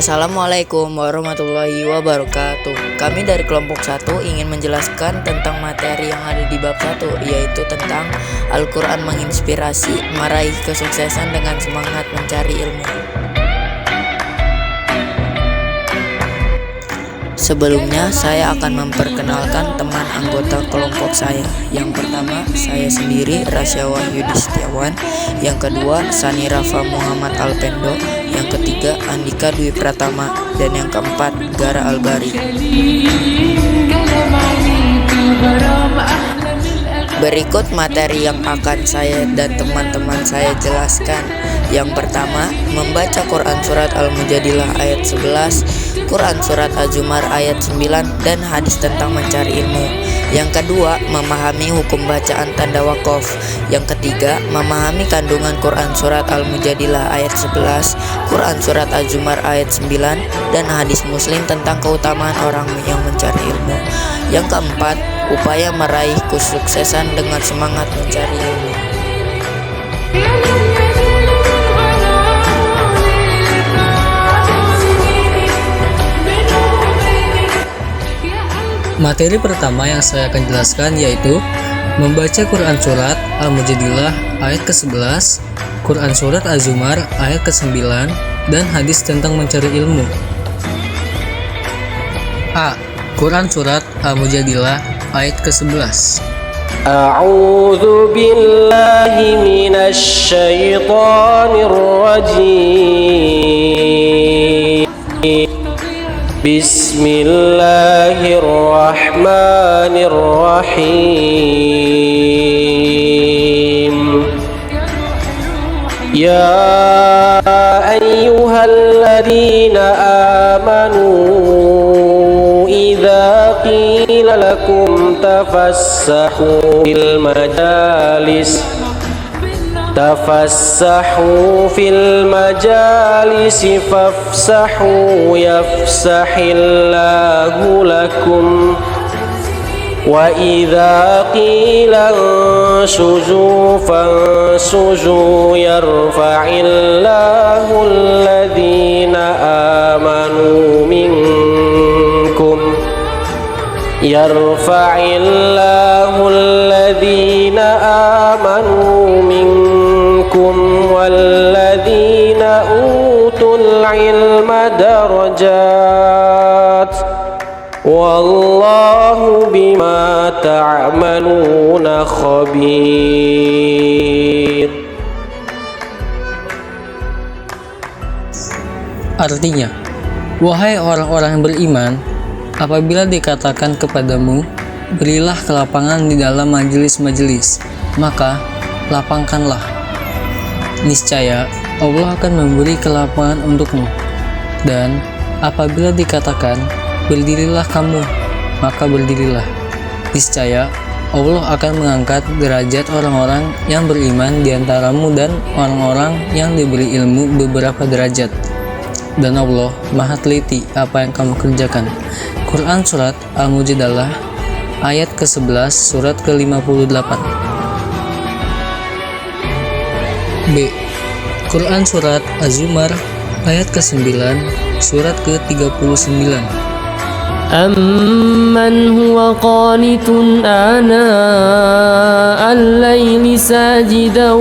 Assalamualaikum warahmatullahi wabarakatuh. Kami dari kelompok 1 ingin menjelaskan tentang materi yang ada di bab 1, yaitu tentang Al-Quran menginspirasi meraih kesuksesan dengan semangat mencari ilmu. Sebelumnya, saya akan memperkenalkan teman anggota kelompok saya. Yang pertama, saya sendiri, Rasya Wahyudi Setiawan. Yang kedua, Sani Rafa Muhammad Alpendo. Yang ketiga, Andika Dwi Pratama. Dan yang keempat, Gara Albari. Berikut materi yang akan saya dan teman-teman saya jelaskan. Yang pertama, membaca Quran Surat Al-Mujadilah ayat 11, Quran Surat Az-Zumar ayat 9, dan hadis tentang mencari ilmu. Yang kedua, memahami hukum bacaan tanda wakaf. Yang ketiga, memahami kandungan Quran Surat Al-Mujadilah ayat 11, Quran Surat Az-Zumar ayat 9, dan hadis Muslim tentang keutamaan orang yang mencari ilmu. Yang keempat, upaya meraih kesuksesan dengan semangat mencari ilmu. Materi pertama yang saya akan jelaskan yaitu membaca Quran Surat Al-Mujadilah ayat ke-11, Quran Surat Az-Zumar ayat ke-9, dan hadis tentang mencari ilmu. A. Quran Surat Al-Mujadilah ayat ke-11. A'udzu billahi minasy syaithanir rajim. Bismillahirrahmanirrahim. Ya ayyuhalladzina amanu idza qila lakum tafassahu fil majalis fafsahu yafsahillahu lakum wa idza qila anshuzu fanshuzu yarfa'illahu alladhina amanu minkum والذين أوتوا العلم درجات والله بما تعملون خبير. Artinya, wahai orang-orang yang beriman, apabila dikatakan kepadamu, berilah kelapangan di dalam majelis-majelis, maka lapangkanlah. Niscaya Allah akan memberi kelapangan untukmu. Dan apabila dikatakan, berdirilah kamu, maka berdirilah. Niscaya Allah akan mengangkat derajat orang-orang yang beriman di antaramu dan orang-orang yang diberi ilmu beberapa derajat. Dan Allah Maha teliti apa yang kamu kerjakan. Quran Surat Al-Mujadilah ayat ke-11 surat ke-58. B. Quran Surat Az-Zumar ayat ke-9 surat ke-39. أَمَّنْ هُوَ قَانِتٌ آنَاءَ اللَّيْلِ سَاجِدًا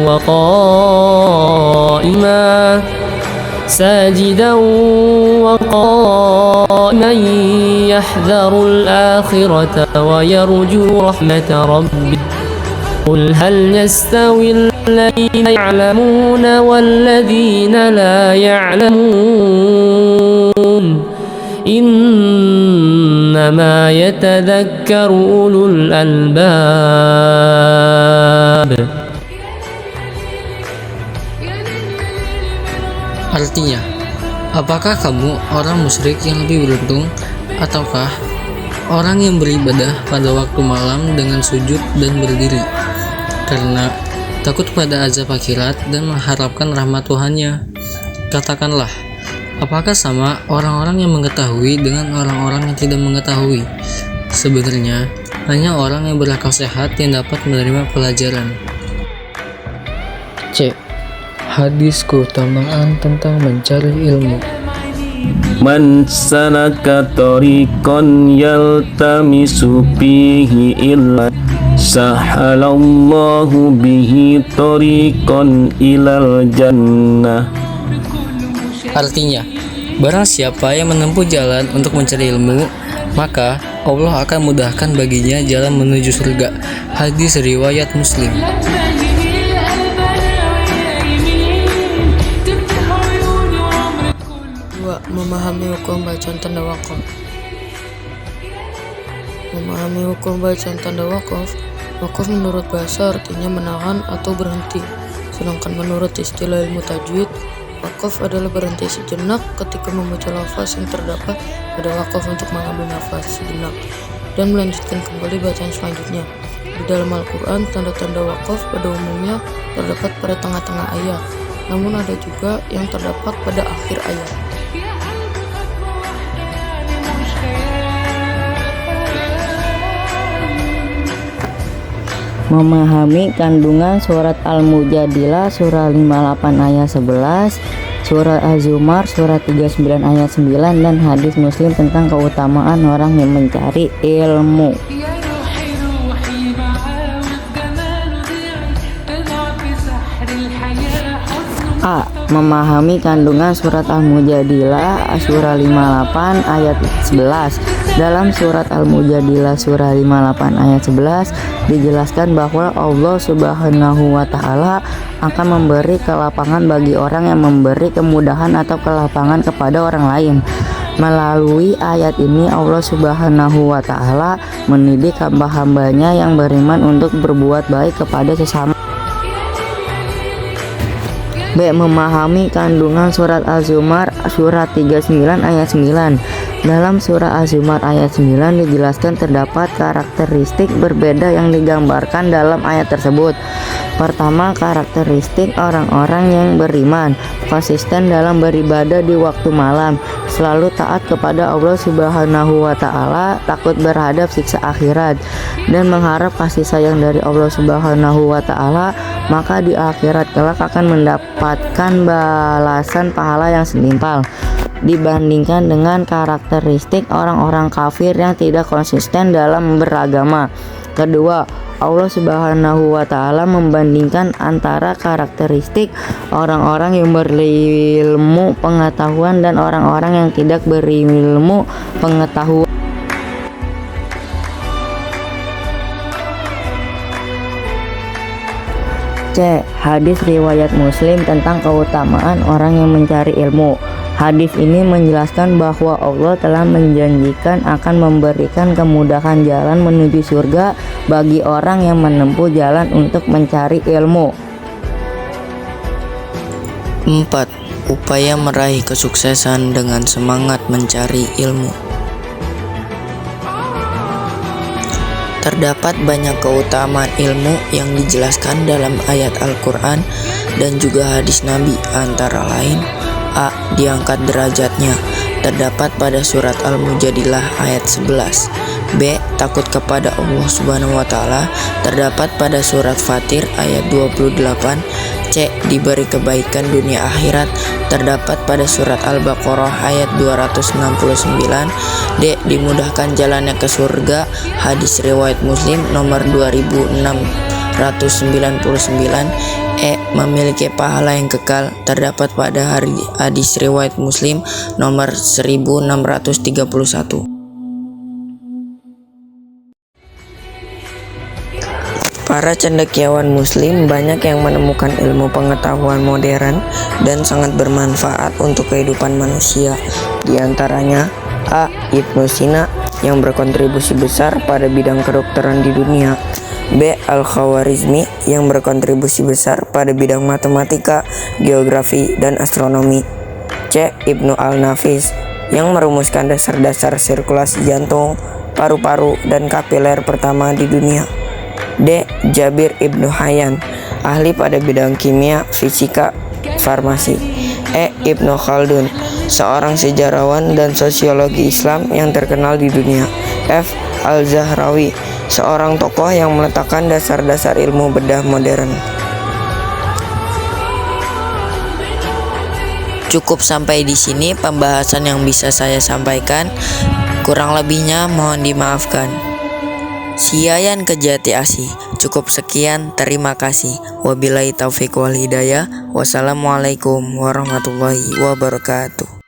وَقَائِمًا يَحْذَرُ الْآخِرَةَ وَيَرْجُو رَحْمَةَ رَبِّهِ قُلْ هَلْ يَسْتَوِي الَّذِينَ يَعْلَمُونَ وَالَّذِينَ لَا يَعْلَمُونَ إِنَّمَا يَتَذَكَّرُ أُولُو الْأَلْبَابِ. Artinya, apakah kamu orang musyrik yang lebih beruntung, ataukah orang yang beribadah pada waktu malam dengan sujud dan berdiri karena takut pada azab akhirat dan mengharapkan rahmat Tuhannya? Katakanlah, apakah sama orang-orang yang mengetahui dengan orang-orang yang tidak mengetahui? Sebenarnya, hanya orang yang berakal sehat yang dapat menerima pelajaran. C. hadis keutamaan tentang mencari ilmu. Man salaka tariqan yaltamisu fihi ilman sahalallahu bihi tariqan ilal jannah. Artinya, barang siapa yang menempuh jalan untuk mencari ilmu, maka Allah akan mudahkan baginya jalan menuju surga. Hadis riwayat Muslim. 2. Memahami hukum bacaan tanda wakaf. Memahami hukum bacaan tanda wakaf. Wakaf menurut bahasa artinya menahan atau berhenti. Sedangkan menurut istilah ilmu tajwid, wakaf adalah berhenti sejenak ketika membaca lafaz yang terdapat pada wakaf untuk mengambil nafas sejenak dan melanjutkan kembali bacaan selanjutnya. Di dalam Al-Quran, tanda-tanda wakaf pada umumnya terdapat pada tengah-tengah ayat, namun ada juga yang terdapat pada akhir ayat. Memahami kandungan surat Al-Mujadilah surah 58 ayat 11, surah Az-Zumar surah 39 ayat 9, dan hadis Muslim tentang keutamaan orang yang mencari ilmu. A. Memahami kandungan surat Al-Mujadilah surah 58 ayat 11. Dalam surat Al-Mujadilah surah 58 ayat 11 dijelaskan bahwa Allah Subhanahu wa Ta'ala akan memberi kelapangan bagi orang yang memberi kemudahan atau kelapangan kepada orang lain. Melalui ayat ini Allah Subhanahu wa Ta'ala mendidik hamba-hambanya yang beriman untuk berbuat baik kepada sesama. B. Memahami kandungan surat Az-Zumar surat 39 ayat 9. Dalam surah Az-Zumar ayat 9 dijelaskan terdapat karakteristik berbeda yang digambarkan dalam ayat tersebut. Pertama, karakteristik orang-orang yang beriman, konsisten dalam beribadah di waktu malam, selalu taat kepada Allah Subhanahu wa Ta'ala, takut berhadap siksa akhirat, dan mengharap kasih sayang dari Allah Subhanahu wa Ta'ala, maka di akhirat kelak akan mendapatkan balasan pahala yang setimpal dibandingkan dengan karakteristik orang-orang kafir yang tidak konsisten dalam beragama. Kedua, Allah Subhanahu wa Ta'ala membandingkan antara karakteristik orang-orang yang berilmu pengetahuan dan orang-orang yang tidak berilmu pengetahuan. C. Hadis riwayat Muslim tentang keutamaan orang yang mencari ilmu. Hadis ini menjelaskan bahwa Allah telah menjanjikan akan memberikan kemudahan jalan menuju surga bagi orang yang menempuh jalan untuk mencari ilmu. 4. Upaya meraih kesuksesan dengan semangat mencari ilmu. Terdapat banyak keutamaan ilmu yang dijelaskan dalam ayat Al-Quran dan juga hadis Nabi, antara lain: A. Diangkat derajatnya, terdapat pada surat Al-Mujadilah ayat 11. B. Takut kepada Allah Subhanahu wa Ta'ala, terdapat pada surat Fatir ayat 28. C. Diberi kebaikan dunia akhirat, terdapat pada surat Al-Baqarah ayat 269. D. Dimudahkan jalannya ke surga, hadis riwayat Muslim nomor 2699. E. Memiliki pahala yang kekal, terdapat pada hadis riwayat Muslim nomor 1631. Para cendekiawan muslim banyak yang menemukan ilmu pengetahuan modern dan sangat bermanfaat untuk kehidupan manusia. Di antaranya A. Ibnu Sina yang berkontribusi besar pada bidang kedokteran di dunia. B. Al-Khawarizmi yang berkontribusi besar pada bidang matematika, geografi, dan astronomi. C. Ibnu Al-Nafis yang merumuskan dasar-dasar sirkulasi jantung, paru-paru, dan kapiler pertama di dunia. D. Jabir Ibnu Hayyan, ahli pada bidang kimia, fisika, farmasi. E. Ibnu Khaldun, seorang sejarawan dan sosiologi Islam yang terkenal di dunia. F. Al-Zahrawi, seorang tokoh yang meletakkan dasar-dasar ilmu bedah modern. Cukup sampai di sini pembahasan yang bisa saya sampaikan. Kurang lebihnya mohon dimaafkan. Siayan Kejati Asih. Cukup sekian, terima kasih. Wabillahi taufiq wal hidayah. Wassalamualaikum warahmatullahi wabarakatuh.